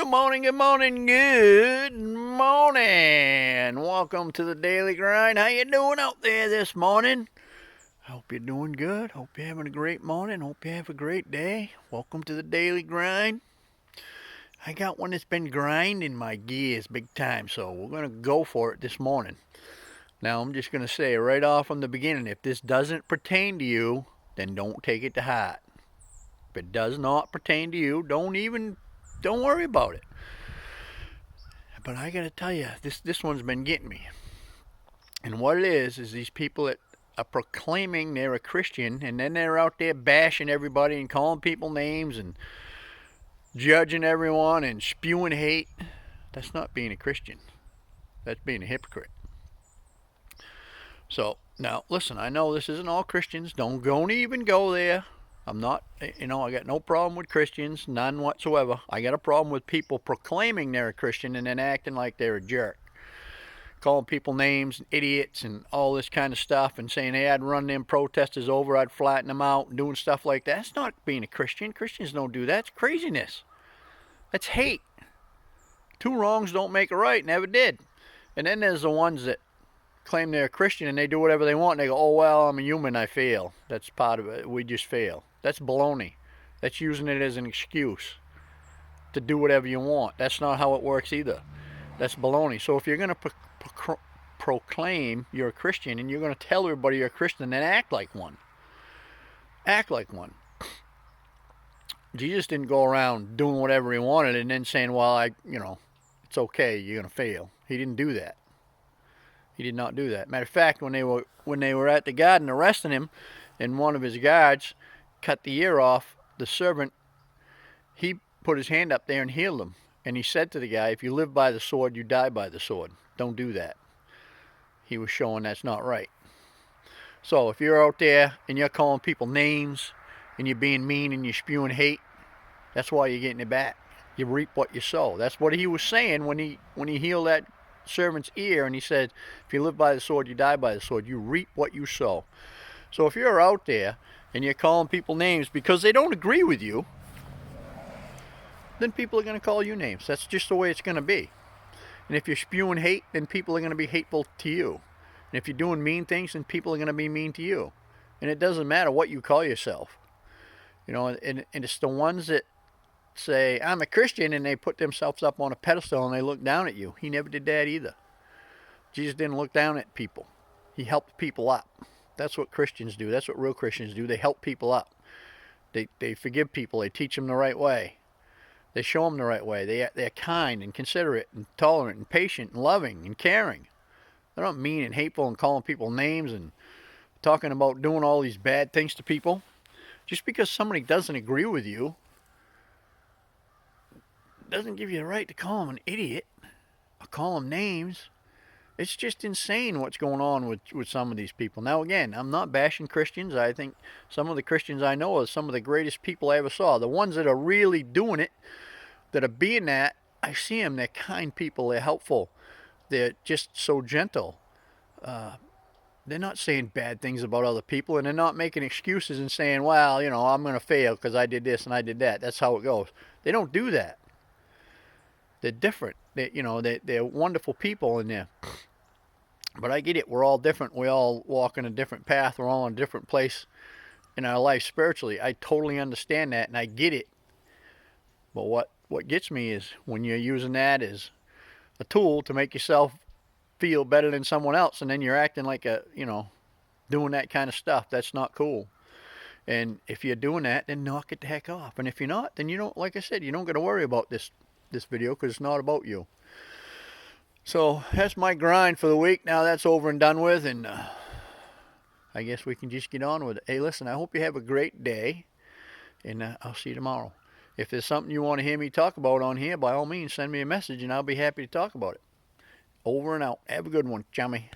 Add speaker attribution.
Speaker 1: Good morning, good morning, good morning. Welcome to the Daily Grind. How you doing out there this morning? I hope you're doing good. Hope you're having a great morning. Hope you have a great day. Welcome to the Daily Grind. I got one that's been grinding my gears big time, so we're going to go for it this morning. Now, I'm just going to say right off from the beginning, if this doesn't pertain to you, then don't take it to heart. If it does not pertain to you, don't worry about it. But I gotta tell you, this one's been getting me. And what it is these people that are proclaiming they're a Christian, and then they're out there bashing everybody and calling people names and judging everyone and spewing hate. That's not being a Christian. That's being a hypocrite. So now, listen. I know this isn't all Christians. Don't even go there. I'm not. I got no problem with Christians, none whatsoever. I got a problem with people proclaiming they're a Christian and then acting like they're a jerk, calling people names and idiots and all this kind of stuff, and saying, hey, I'd run them protesters over, I'd flatten them out, and doing stuff like that. That's not being a Christian. Christians don't do that. It's craziness. That's hate. Two wrongs don't make a right. Never did. And then there's the ones that claim they're a Christian and they do whatever they want and they go, oh, well, I'm a human, I fail. That's part of it. We just fail. That's baloney. That's using it as an excuse to do whatever you want. That's not how it works either. That's baloney. So if you're going to proclaim you're a Christian and you're going to tell everybody you're a Christian, then act like one. Act like one. Jesus didn't go around doing whatever he wanted and then saying, well, it's okay, you're going to fail. He didn't do that. He did not do that. Matter of fact, when they were at the garden arresting him, and one of his guards cut the ear off the servant, he put his hand up there and healed him. And he said to the guy, if you live by the sword, you die by the sword. Don't do that. He was showing that's not right. So if you're out there and you're calling people names and you're being mean and you're spewing hate, that's why you're getting it back. You reap what you sow. That's what he was saying when he healed that servant's ear, and he said, if you live by the sword, you die by the sword. You reap what you sow. So if you're out there and you're calling people names because they don't agree with you, then people are going to call you names. That's just the way it's going to be. And if you're spewing hate, then people are going to be hateful to you. And if you're doing mean things, then people are going to be mean to you. And it doesn't matter what you call yourself. And it's the ones that say, I'm a Christian, and they put themselves up on a pedestal and they look down at you. He never did that either. Jesus didn't look down at people. He helped people up. That's what Christians do. That's what real Christians do. They help people up. They forgive people. They teach them the right way. They show them the right way. They're kind and considerate and tolerant and patient and loving and caring. They're not mean and hateful and calling people names and talking about doing all these bad things to people. Just because somebody doesn't agree with you doesn't give you the right to call them an idiot or call them names. It's just insane what's going on with some of these people. Now, again, I'm not bashing Christians. I think some of the Christians I know are some of the greatest people I ever saw. The ones that are really doing it, that are being that, I see them. They're kind people. They're helpful. They're just so gentle. They're not saying bad things about other people, and they're not making excuses and saying, well, I'm going to fail because I did this and I did that. That's how it goes. They don't do that. They're different. They're wonderful people in there. But I get it. We're all different. We all walk in a different path. We're all in a different place in our life spiritually. I totally understand that, and I get it. But what gets me is when you're using that as a tool to make yourself feel better than someone else, and then you're acting like doing that kind of stuff. That's not cool. And if you're doing that, then knock it the heck off. And if you're not, then like I said, you don't got to worry about this video because it's not about you. So that's my grind for the week. Now that's over and done with, and I guess we can just get on with it. Hey, listen, I hope you have a great day, and I'll see you tomorrow. If there's something you want to hear me talk about on here, by all means, send me a message, and I'll be happy to talk about it. Over and out. Have a good one, chummy.